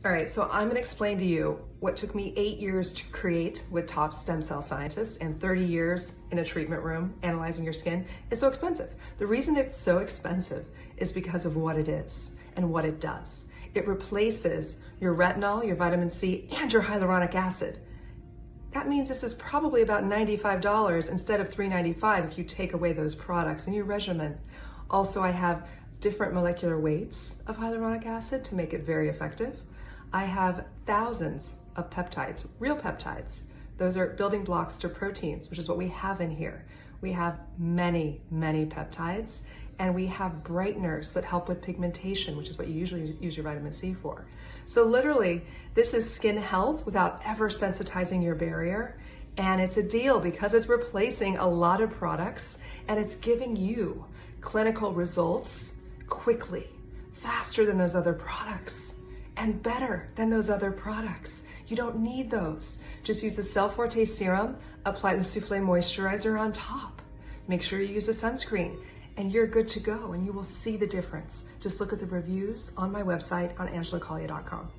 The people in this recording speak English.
All right, so I'm gonna explain to you what took me 8 years to create with top stem cell scientists and 30 years in a treatment room analyzing your skin is so expensive. The reason it's so expensive is because of what it is and what it does. It replaces your retinol, your vitamin C, and your hyaluronic acid. That means this is probably about $95 instead of $395 if you take away those products in your regimen. Also, I have different molecular weights of hyaluronic acid to make it very effective. I have thousands of peptides, real peptides. Those are building blocks to proteins, which is what we have in here. We have many, many peptides, and we have brighteners that help with pigmentation, which is what you usually use your vitamin C for. So literally, this is skin health without ever sensitizing your barrier. And it's a deal because it's replacing a lot of products and it's giving you clinical results quickly, faster than those other products, and better than those other products. You don't need those. Just use the Cell Forte serum, apply the Souffle moisturizer on top. Make sure you use a sunscreen, and you're good to go, and you will see the difference. Just look at the reviews on my website on angelacollier.com.